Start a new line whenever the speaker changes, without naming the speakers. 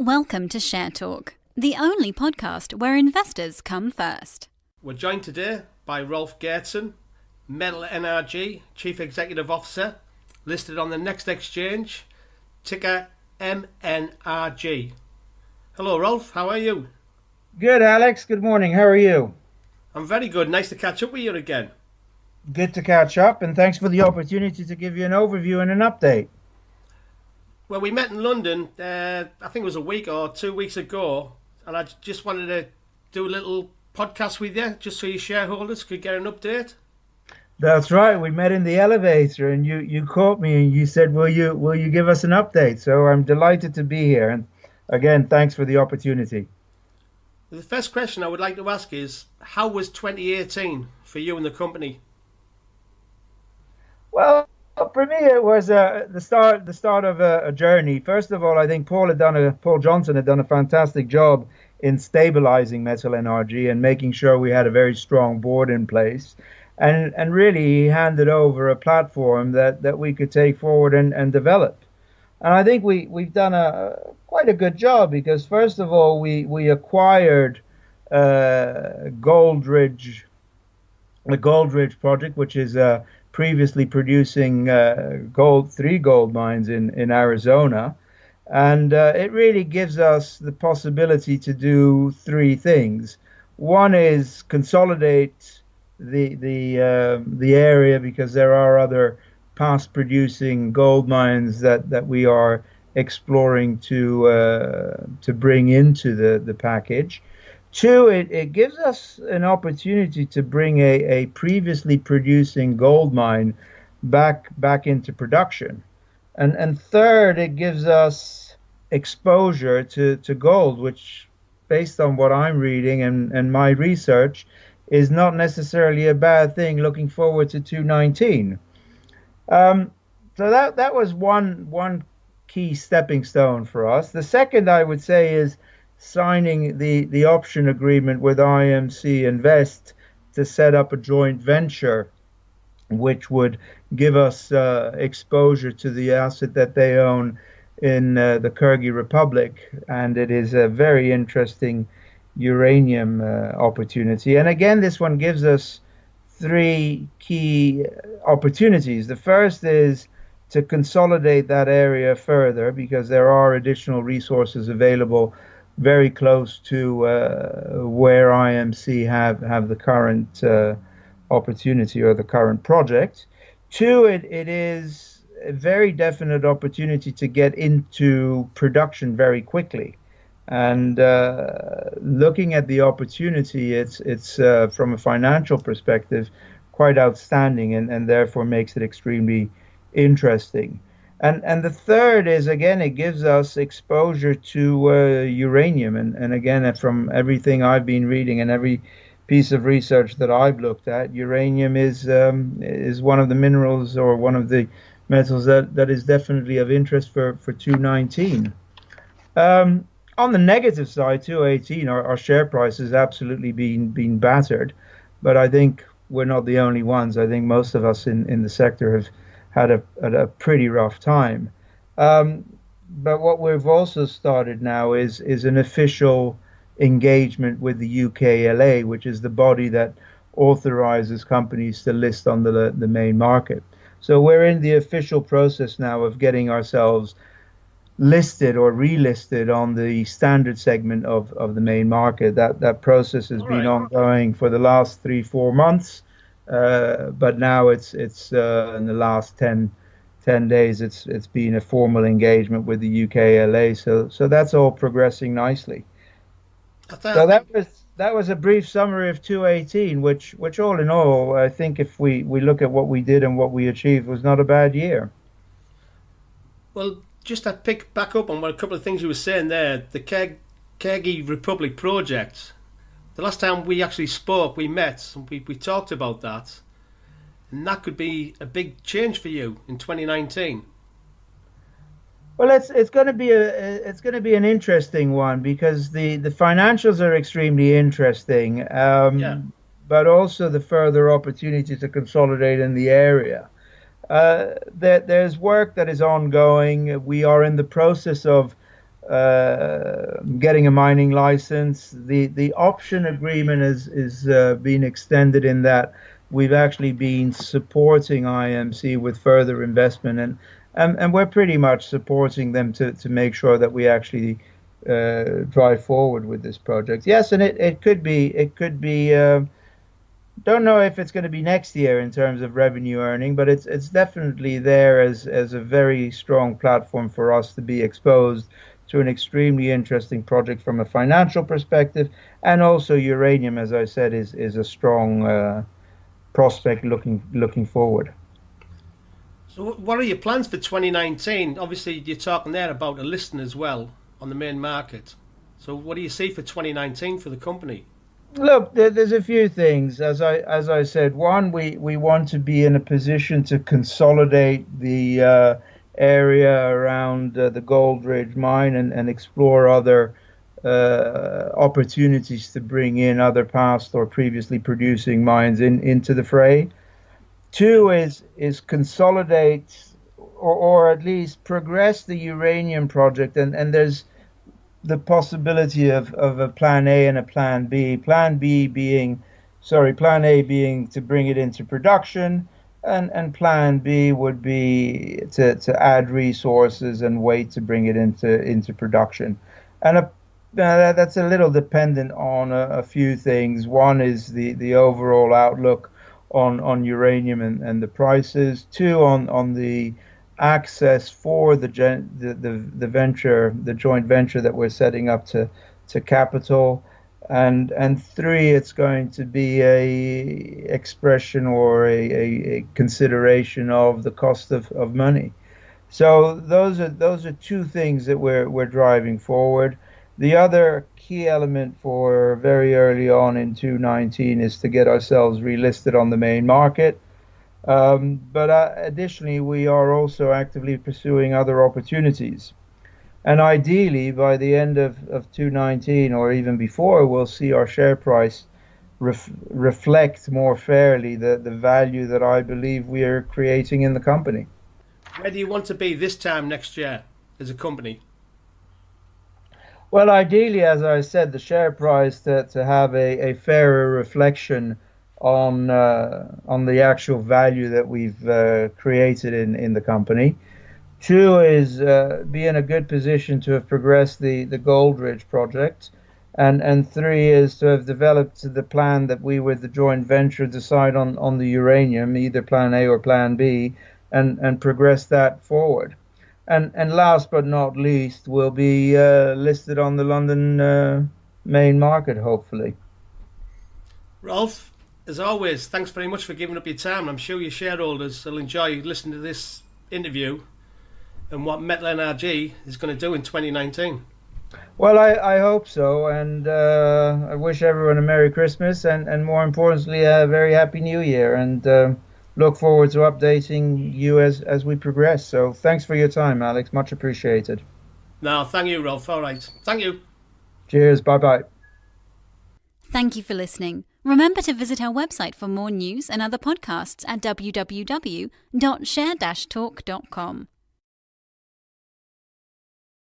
Welcome to Share Talk, the only podcast where investors come first.
We're joined today by Rolf Gerritsen, MetalNRG Chief Executive Officer, listed on the NEX exchange, ticker MNRG. Hello Rolf, how are you?
Good, Alex. Good morning. How are you?
I'm very good. Nice to catch up with you again.
Good to catch up, and thanks for the opportunity to give you an overview and an update.
Well, we met in London, I think it was a week or 2 weeks ago, and I just wanted to do a little podcast with you, just so your shareholders could get an update.
That's right. We met in the elevator, and you caught me, and you said, "Will you give us an update?" So I'm delighted to be here, and again, thanks for the opportunity.
The first question I would like to ask is, how was 2018 for you and the company?
Well, for me, it was the start of a journey. First of all, I think Paul Johnson had done a fantastic job in stabilizing MetalNRG and making sure we had a very strong board in place. And really, he handed over a platform that we could take forward and develop. And I think we've done quite a good job, because first of all, we acquired the Goldridge project, which is previously producing three gold mines in Arizona. And it really gives us the possibility to do three things. One is consolidate the area, because there are other past producing gold mines that we are exploring to bring into the package. Two, it gives us an opportunity to bring a previously producing gold mine back into production. And third, it gives us exposure to gold, which, based on what I'm reading and my research, is not necessarily a bad thing looking forward to 2019. So that was one key stepping stone for us. The second, I would say, is signing the option agreement with IMC Invest to set up a joint venture, which would give us exposure to the asset that they own in the Kyrgyz Republic. And it is a very interesting uranium opportunity. And again, this one gives us three key opportunities. The first is to consolidate that area further, because there are additional resources available very close to where IMC have the current opportunity or the current project. Two, it is a very definite opportunity to get into production very quickly. And looking at the opportunity, it's from a financial perspective quite outstanding, and therefore makes it extremely interesting. And the third is, again, it gives us exposure to uranium. And again, from everything I've been reading and every piece of research that I've looked at, uranium is one of the minerals, or one of the metals that is definitely of interest for 2019. On the negative side, 2018, our share price has absolutely been battered. But I think we're not the only ones. I think most of us in the sector have had a pretty rough time. But what we've also started now is an official engagement with the UKLA, which is the body that authorizes companies to list on the main market. So we're in the official process now of getting ourselves listed or relisted on the standard segment of the main market. That process has been ongoing for the last 3-4 months. But now it's in the last 10 days, it's been a formal engagement with the UKLA. So that's all progressing nicely. So that was a brief summary of 2018, which all in all, I think if we look at what we did and what we achieved, was not a bad year.
Well, just to pick back up on a couple of things you were saying there, the Kyrgyz Republic project. The last time we actually spoke, we met, and we talked about that. And that could be a big change for you in 2019.
Well, it's going to be an interesting one, because the financials are extremely interesting, but also the further opportunity to consolidate in the area. There's work that is ongoing. We are in the process of getting a mining license. The option agreement is being extended in that we've actually been supporting IMC with further investment, and we're pretty much supporting them to make sure that we actually drive forward with this project. Yes, and it could be. Don't know if it's going to be next year in terms of revenue earning, but it's definitely there as a very strong platform for us to be exposed to an extremely interesting project from a financial perspective, and also uranium, as I said, is a strong prospect looking forward.
So what are your plans for 2019? Obviously, you're talking there about a listing as well on the main market. So what do you see for 2019 for the company?
Look, there's a few things. As I said, one, we want to be in a position to consolidate the area around the Gold Ridge mine and explore other opportunities to bring in other past or previously producing mines into the fray. Two is consolidate or at least progress the uranium project, and there's the possibility of a plan A and a plan B. Plan A being to bring it into production, and plan B would be to add resources and wait to bring it into production. And that's a little dependent on a few things. One is the overall outlook on uranium and the prices. Two, on the access for the venture, the joint venture that we're setting up to capital, and three, it's going to be a expression or a consideration of the cost of money. So those are two things that we're driving forward. The other key element for very early on in 2019 is to get ourselves relisted on the main market. But additionally, we are also actively pursuing other opportunities. And ideally, by the end of 2019 or even before, we'll see our share price reflect more fairly the value that I believe we are creating in the company.
Where do you want to be this time next year as a company?
Well, ideally, as I said, the share price to have a fairer reflection on the actual value that we've created in the company. Two is be in a good position to have progressed the Gold Ridge project, and three is to have developed the plan that we with the joint venture decide on the uranium, either plan A or plan B, and progress that forward. And last but not least, we'll be listed on the London main market, hopefully.
Rolf, as always, thanks very much for giving up your time. I'm sure your shareholders will enjoy listening to this interview and what MetalNRG is going to do in 2019.
Well, I hope so, and I wish everyone a Merry Christmas and more importantly, a very Happy New Year, and look forward to updating you as we progress. So thanks for your time, Alex. Much appreciated.
No, thank you, Rolf. All right. Thank you.
Cheers. Bye-bye.
Thank you for listening. Remember to visit our website for more news and other podcasts at www.share-talk.com.